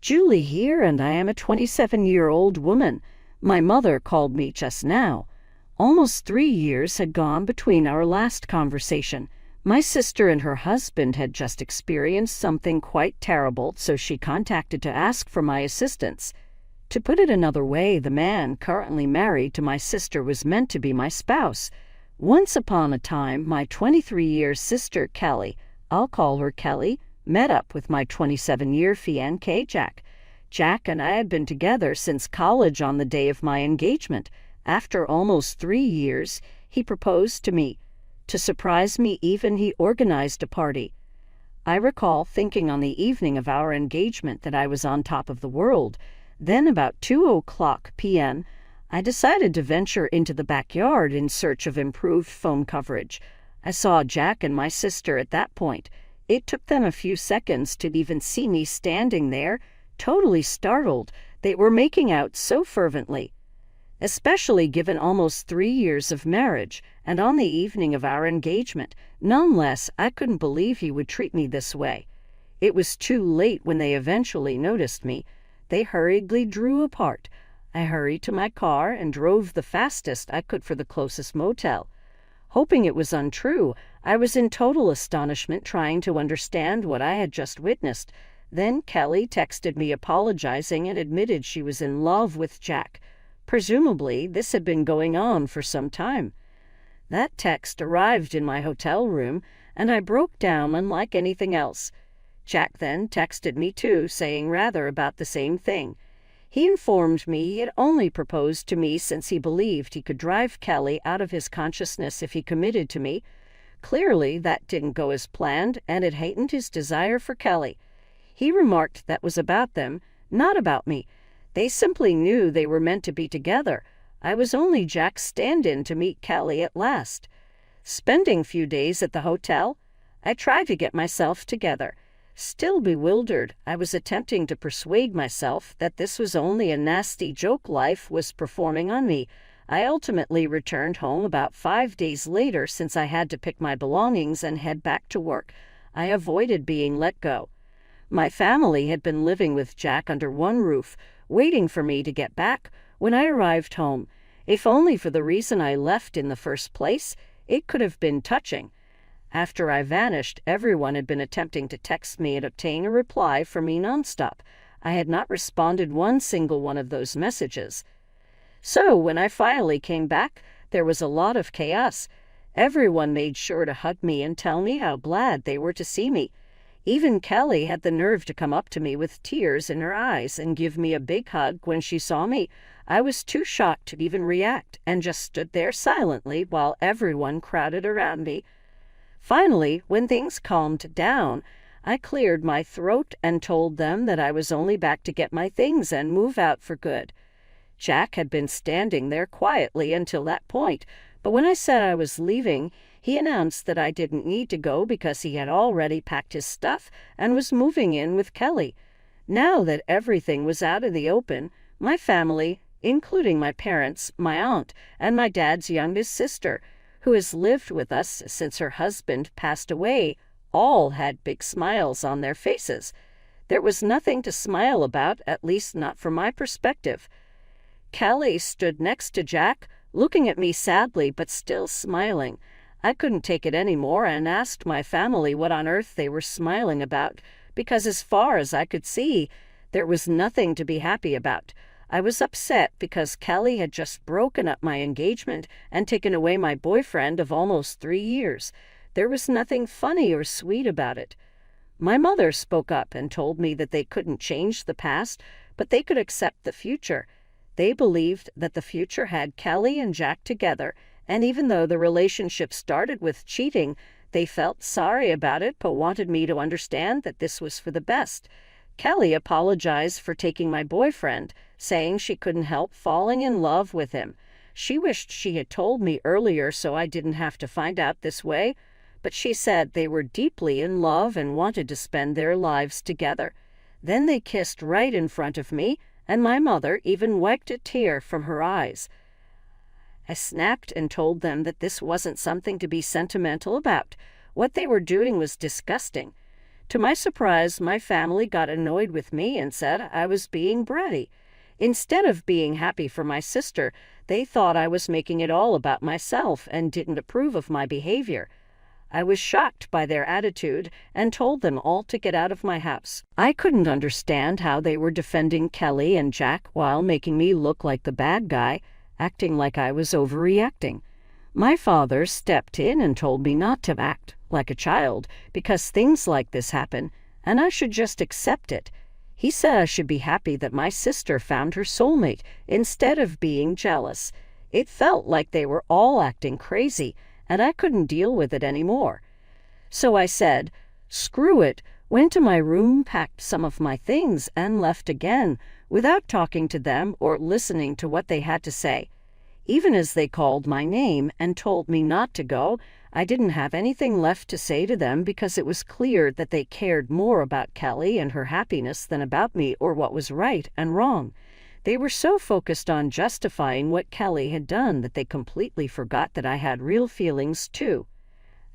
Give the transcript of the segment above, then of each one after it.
Julie here, and I am a 27-year-old woman. My mother called me just now. Almost 3 years had gone between our last conversation. My sister and her husband had just experienced something quite terrible, so she contacted to ask for my assistance. To put it another way, the man currently married to my sister was meant to be my spouse. Once upon a time, my 23-year sister, Kelly, I'll call her Kelly, met up with my 27-year fiancé, Jack. Jack and I had been together since college on the day of my engagement. After almost 3 years, he proposed to me. To surprise me even, he organized a party. I recall thinking on the evening of our engagement that I was on top of the world. Then about 2:00 p.m., I decided to venture into the backyard in search of improved phone coverage. I saw Jack and my sister at that point. It took them a few seconds to even see me standing there, totally startled. They were making out so fervently. Especially given almost 3 years of marriage, and on the evening of our engagement, nonetheless, I couldn't believe he would treat me this way. It was too late when they eventually noticed me. They hurriedly drew apart. I hurried to my car and drove the fastest I could for the closest motel. Hoping it was untrue, I was in total astonishment trying to understand what I had just witnessed. Then Kelly texted me apologizing and admitted she was in love with Jack. Presumably, this had been going on for some time. That text arrived in my hotel room, and I broke down unlike anything else. Jack then texted me too, saying rather about the same thing. He informed me he had only proposed to me since he believed he could drive Kelly out of his consciousness if he committed to me. Clearly, that didn't go as planned, and it heightened his desire for Kelly. He remarked that was about them, not about me. They simply knew they were meant to be together. I was only Jack's stand-in to meet Kelly at last. Spending few days at the hotel, I tried to get myself together. Still bewildered, I was attempting to persuade myself that this was only a nasty joke life was performing on me. I ultimately returned home about 5 days later since I had to pick my belongings and head back to work. I avoided being let go. My family had been living with Jack under one roof, waiting for me to get back when I arrived home. If only for the reason I left in the first place, it could have been touching. After I vanished, everyone had been attempting to text me and obtain a reply from me nonstop. I had not responded one single one of those messages. So when I finally came back, there was a lot of chaos. Everyone made sure to hug me and tell me how glad they were to see me. Even Kelly had the nerve to come up to me with tears in her eyes and give me a big hug when she saw me. I was too shocked to even react and just stood there silently while everyone crowded around me. Finally, when things calmed down, I cleared my throat and told them that I was only back to get my things and move out for good. Jack had been standing there quietly until that point, but when I said I was leaving, he announced that I didn't need to go because he had already packed his stuff and was moving in with Kelly. Now that everything was out in the open, my family, including my parents, my aunt, and my dad's youngest sister, who has lived with us since her husband passed away, all had big smiles on their faces. There was nothing to smile about, at least not from my perspective. Kelly stood next to Jack, looking at me sadly but still smiling. I couldn't take it anymore and asked my family what on earth they were smiling about, because as far as I could see, there was nothing to be happy about. I was upset because Kelly had just broken up my engagement and taken away my boyfriend of almost 3 years. There was nothing funny or sweet about it. My mother spoke up and told me that they couldn't change the past, but they could accept the future. They believed that the future had Kelly and Jack together, and even though the relationship started with cheating, they felt sorry about it but wanted me to understand that this was for the best. Kelly apologized for taking my boyfriend, saying she couldn't help falling in love with him. She wished she had told me earlier so I didn't have to find out this way, but she said they were deeply in love and wanted to spend their lives together. Then they kissed right in front of me, and my mother even wiped a tear from her eyes. I snapped and told them that this wasn't something to be sentimental about. What they were doing was disgusting. To my surprise, my family got annoyed with me and said I was being bratty. Instead of being happy for my sister, they thought I was making it all about myself and didn't approve of my behavior. I was shocked by their attitude and told them all to get out of my house. I couldn't understand how they were defending Kelly and Jack while making me look like the bad guy, acting like I was overreacting. My father stepped in and told me not to act like a child because things like this happen, and I should just accept it. He said I should be happy that my sister found her soulmate instead of being jealous. It felt like they were all acting crazy, and I couldn't deal with it anymore. So I said, "Screw it," went to my room, packed some of my things, and left again, without talking to them or listening to what they had to say. Even as they called my name and told me not to go, I didn't have anything left to say to them because it was clear that they cared more about Kelly and her happiness than about me or what was right and wrong. They were so focused on justifying what Kelly had done that they completely forgot that I had real feelings too.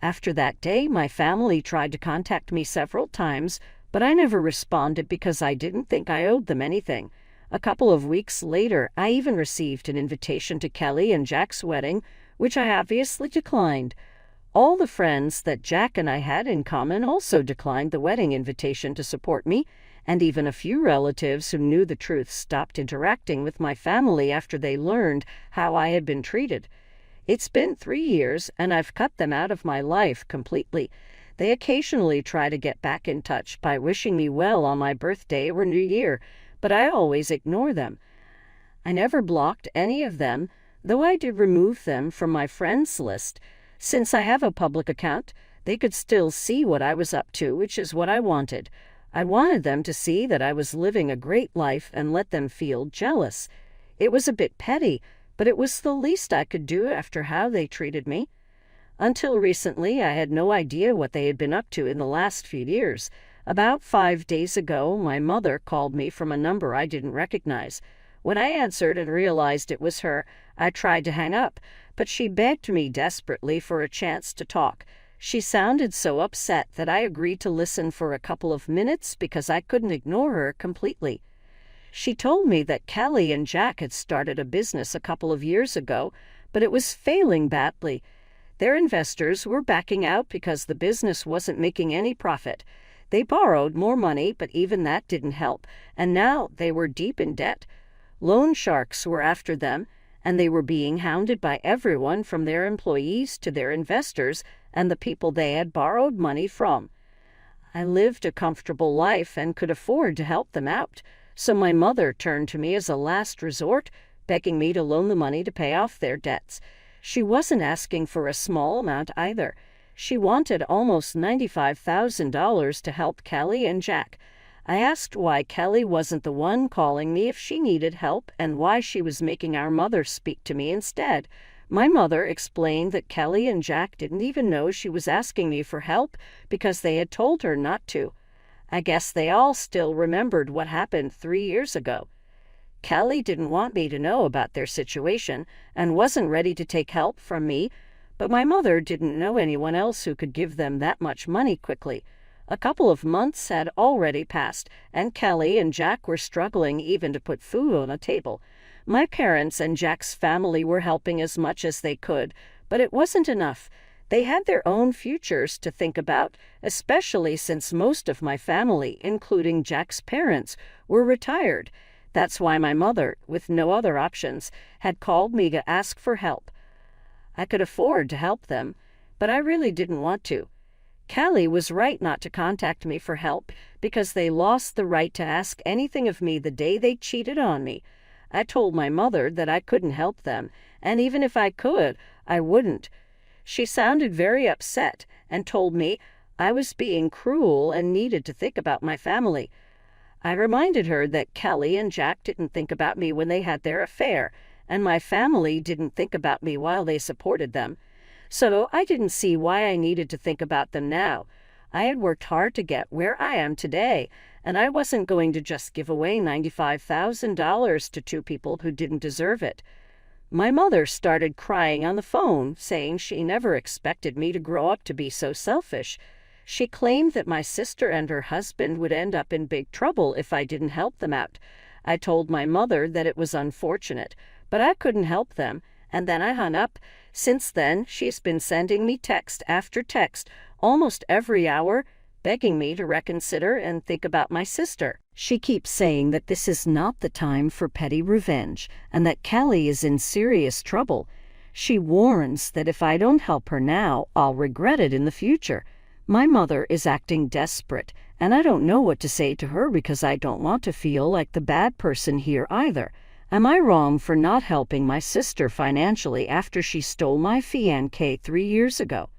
After that day, my family tried to contact me several times, but I never responded because I didn't think I owed them anything. A couple of weeks later, I even received an invitation to Kelly and Jack's wedding, which I obviously declined. All the friends that Jack and I had in common also declined the wedding invitation to support me, and even a few relatives who knew the truth stopped interacting with my family after they learned how I had been treated. It's been 3 years, and I've cut them out of my life completely. They occasionally try to get back in touch by wishing me well on my birthday or New Year, but I always ignore them. I never blocked any of them, though I did remove them from my friends list. Since I have a public account, they could still see what I was up to, which is what I wanted. I wanted them to see that I was living a great life and let them feel jealous. It was a bit petty, but it was the least I could do after how they treated me. Until recently, I had no idea what they had been up to in the last few years. About 5 days ago, my mother called me from a number I didn't recognize. When I answered and realized it was her, I tried to hang up, but she begged me desperately for a chance to talk. She sounded so upset that I agreed to listen for a couple of minutes because I couldn't ignore her completely. She told me that Kelly and Jack had started a business a couple of years ago, but it was failing badly. Their investors were backing out because the business wasn't making any profit. They borrowed more money, but even that didn't help, and now they were deep in debt. Loan sharks were after them, and they were being hounded by everyone from their employees to their investors and the people they had borrowed money from. I lived a comfortable life and could afford to help them out, so my mother turned to me as a last resort, begging me to loan the money to pay off their debts. She wasn't asking for a small amount either. She wanted almost $95,000 to help Kelly and Jack. I asked why Kelly wasn't the one calling me if she needed help and why she was making our mother speak to me instead. My mother explained that Kelly and Jack didn't even know she was asking me for help because they had told her not to. I guess they all still remembered what happened 3 years ago. Kelly didn't want me to know about their situation and wasn't ready to take help from me, but my mother didn't know anyone else who could give them that much money quickly. A couple of months had already passed, and Kelly and Jack were struggling even to put food on a table. My parents and Jack's family were helping as much as they could, but it wasn't enough. They had their own futures to think about, especially since most of my family, including Jack's parents, were retired. That's why my mother, with no other options, had called me to ask for help. I could afford to help them, but I really didn't want to. Kelly was right not to contact me for help because they lost the right to ask anything of me the day they cheated on me. I told my mother that I couldn't help them, and even if I could, I wouldn't. She sounded very upset and told me I was being cruel and needed to think about my family. I reminded her that Kelly and Jack didn't think about me when they had their affair, and my family didn't think about me while they supported them. So I didn't see why I needed to think about them now. I had worked hard to get where I am today, and I wasn't going to just give away $95,000 to 2 people who didn't deserve it. My mother started crying on the phone, saying she never expected me to grow up to be so selfish. She claimed that my sister and her husband would end up in big trouble if I didn't help them out. I told my mother that it was unfortunate, but I couldn't help them, and then I hung up. Since then, she's been sending me text after text, almost every hour, begging me to reconsider and think about my sister. She keeps saying that this is not the time for petty revenge, and that Kelly is in serious trouble. She warns that if I don't help her now, I'll regret it in the future. My mother is acting desperate, and I don't know what to say to her because I don't want to feel like the bad person here either. Am I wrong for not helping my sister financially after she stole my fiancé 3 years ago?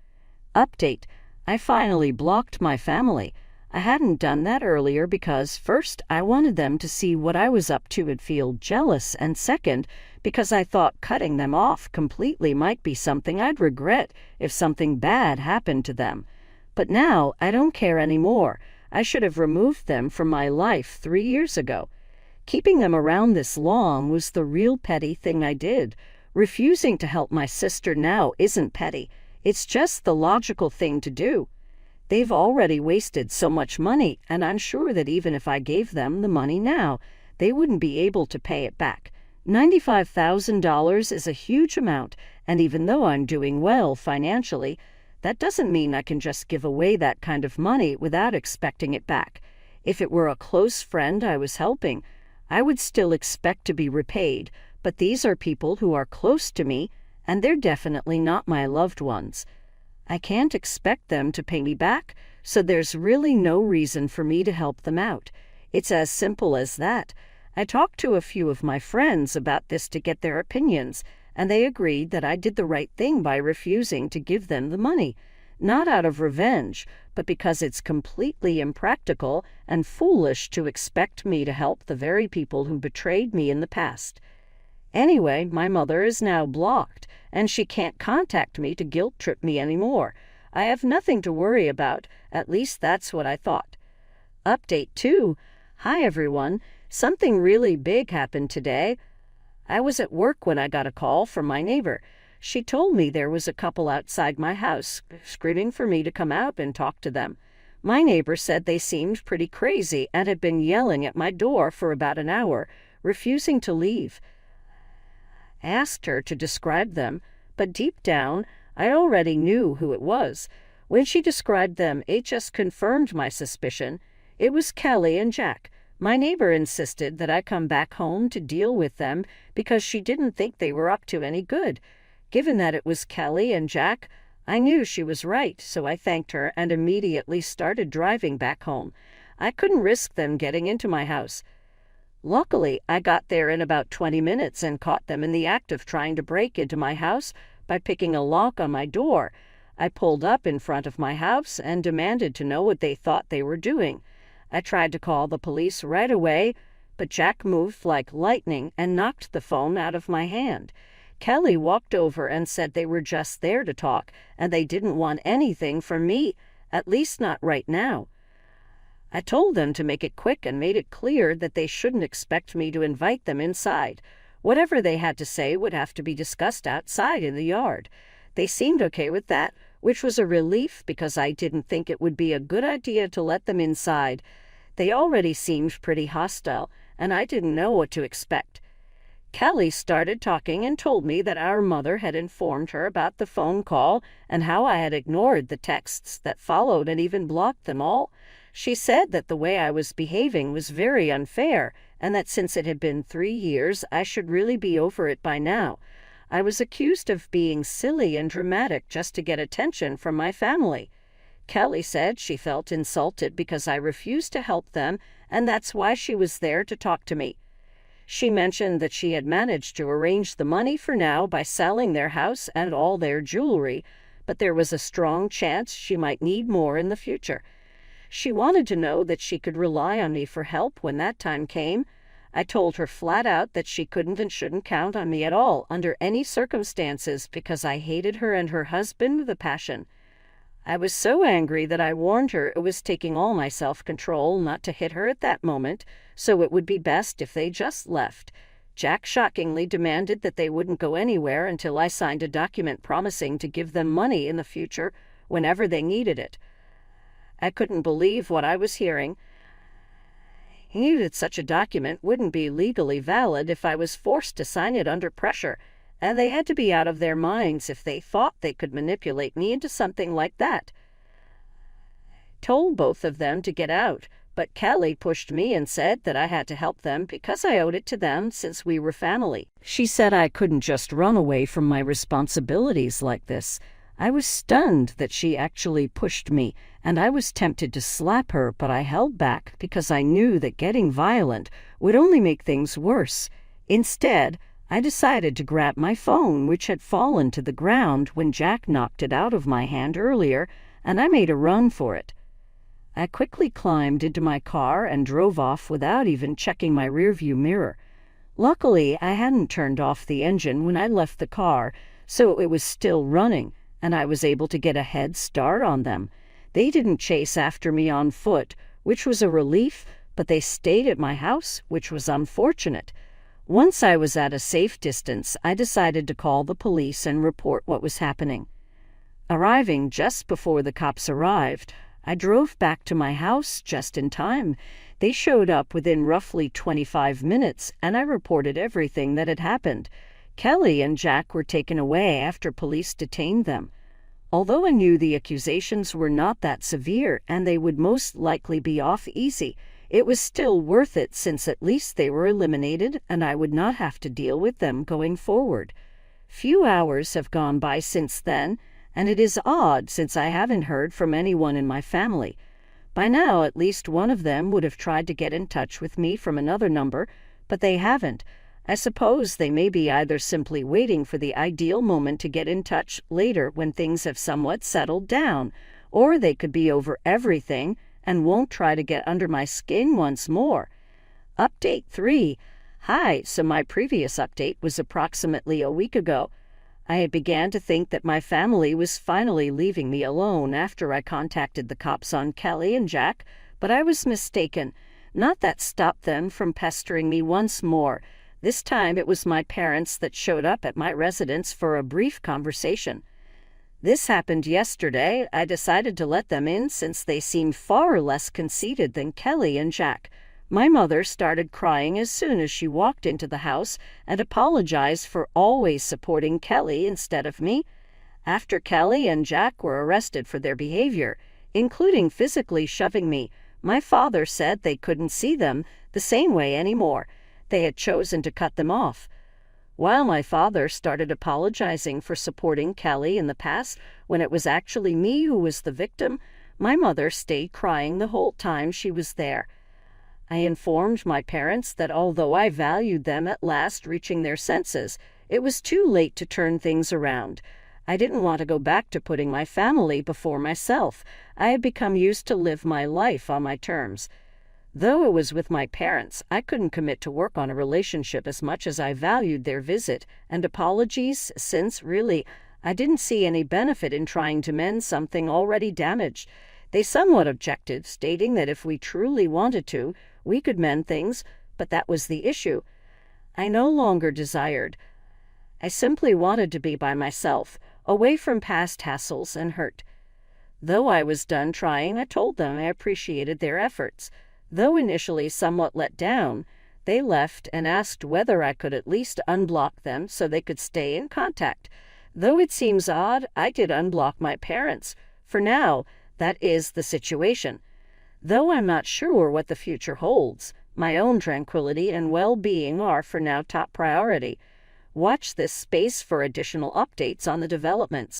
Update: I finally blocked my family. I hadn't done that earlier because, first, I wanted them to see what I was up to and feel jealous, and second, because I thought cutting them off completely might be something I'd regret if something bad happened to them. But now I don't care anymore. I should have removed them from my life 3 years ago. Keeping them around this long was the real petty thing I did. Refusing to help my sister now isn't petty. It's just the logical thing to do. They've already wasted so much money, and I'm sure that even if I gave them the money now, they wouldn't be able to pay it back. $95,000 is a huge amount, and even though I'm doing well financially, that doesn't mean I can just give away that kind of money without expecting it back. If it were a close friend I was helping, I would still expect to be repaid, but these are people who are close to me, and they're definitely not my loved ones. I can't expect them to pay me back, so there's really no reason for me to help them out. It's as simple as that. I talked to a few of my friends about this to get their opinions, and they agreed that I did the right thing by refusing to give them the money. Not out of revenge, but because it's completely impractical and foolish to expect me to help the very people who betrayed me in the past. Anyway, my mother is now blocked, and she can't contact me to guilt-trip me anymore. I have nothing to worry about, at least that's what I thought. Update 2. Hi everyone. Something really big happened today. I was at work when I got a call from my neighbor. She told me there was a couple outside my house, screaming for me to come out and talk to them. My neighbor said they seemed pretty crazy and had been yelling at my door for about an hour, refusing to leave. I asked her to describe them, but deep down, I already knew who it was. When she described them, it just confirmed my suspicion. It was Kelly and Jack. My neighbor insisted that I come back home to deal with them because she didn't think they were up to any good. Given that it was Kelly and Jack, I knew she was right, so I thanked her and immediately started driving back home. I couldn't risk them getting into my house. Luckily, I got there in about 20 minutes and caught them in the act of trying to break into my house by picking a lock on my door. I pulled up in front of my house and demanded to know what they thought they were doing. I tried to call the police right away, but Jack moved like lightning and knocked the phone out of my hand. Kelly walked over and said they were just there to talk, and they didn't want anything from me, at least not right now. I told them to make it quick and made it clear that they shouldn't expect me to invite them inside. Whatever they had to say would have to be discussed outside in the yard. They seemed okay with that, which was a relief because I didn't think it would be a good idea to let them inside. They already seemed pretty hostile, and I didn't know what to expect. Kelly started talking and told me that our mother had informed her about the phone call and how I had ignored the texts that followed and even blocked them all. She said that the way I was behaving was very unfair, and that since it had been 3 years, I should really be over it by now. I was accused of being silly and dramatic just to get attention from my family. Kelly said she felt insulted because I refused to help them, and that's why she was there to talk to me. She mentioned that she had managed to arrange the money for now by selling their house and all their jewelry, but there was a strong chance she might need more in the future. She wanted to know that she could rely on me for help when that time came. I told her flat out that she couldn't and shouldn't count on me at all under any circumstances because I hated her and her husband with a passion. I was so angry that I warned her it was taking all my self-control not to hit her at that moment, so it would be best if they just left. Jack shockingly demanded that they wouldn't go anywhere until I signed a document promising to give them money in the future whenever they needed it. I couldn't believe what I was hearing. I knew that such a document wouldn't be legally valid if I was forced to sign it under pressure, and they had to be out of their minds if they thought they could manipulate me into something like that. I told both of them to get out, but Kelly pushed me and said that I had to help them because I owed it to them since we were family. She said I couldn't just run away from my responsibilities like this. I was stunned that she actually pushed me, and I was tempted to slap her, but I held back because I knew that getting violent would only make things worse. Instead, I decided to grab my phone, which had fallen to the ground when Jack knocked it out of my hand earlier, and I made a run for it. I quickly climbed into my car and drove off without even checking my rearview mirror. Luckily, I hadn't turned off the engine when I left the car, so it was still running, and I was able to get a head start on them. They didn't chase after me on foot, which was a relief, but they stayed at my house, which was unfortunate. Once I was at a safe distance, I decided to call the police and report what was happening. Arriving just before the cops arrived, I drove back to my house just in time. They showed up within roughly 25 minutes, and I reported everything that had happened. Kelly and Jack were taken away after police detained them. Although I knew the accusations were not that severe and they would most likely be off easy, it was still worth it since at least they were eliminated and I would not have to deal with them going forward. Few hours have gone by since then, and it is odd since I haven't heard from anyone in my family. By now, at least one of them would have tried to get in touch with me from another number, but they haven't. I suppose they may be either simply waiting for the ideal moment to get in touch later when things have somewhat settled down, or they could be over everything and won't try to get under my skin once more. Update 3. Hi, so my previous update was approximately a week ago. I had began to think that my family was finally leaving me alone after I contacted the cops on Kelly and Jack, but I was mistaken. Not that stopped them from pestering me once more. This time it was my parents that showed up at my residence for a brief conversation. This happened yesterday. I decided to let them in since they seemed far less conceited than Kelly and Jack. My mother started crying as soon as she walked into the house and apologized for always supporting Kelly instead of me. After Kelly and Jack were arrested for their behavior, including physically shoving me, my father said they couldn't see them the same way anymore. They had chosen to cut them off. While my father started apologizing for supporting Kelly in the past when it was actually me who was the victim, my mother stayed crying the whole time she was there. I informed my parents that although I valued them at last reaching their senses, it was too late to turn things around. I didn't want to go back to putting my family before myself. I had become used to live my life on my terms. Though it was with my parents, I couldn't commit to work on a relationship as much as I valued their visit and apologies, since, really, I didn't see any benefit in trying to mend something already damaged. They somewhat objected, stating that if we truly wanted to, we could mend things, but that was the issue. I no longer desired. I simply wanted to be by myself, away from past hassles and hurt. Though I was done trying, I told them I appreciated their efforts. Though initially somewhat let down, they left and asked whether I could at least unblock them so they could stay in contact. Though it seems odd, I did unblock my parents. For now, that is the situation. Though I'm not sure what the future holds, my own tranquility and well-being are for now top priority. Watch this space for additional updates on the developments.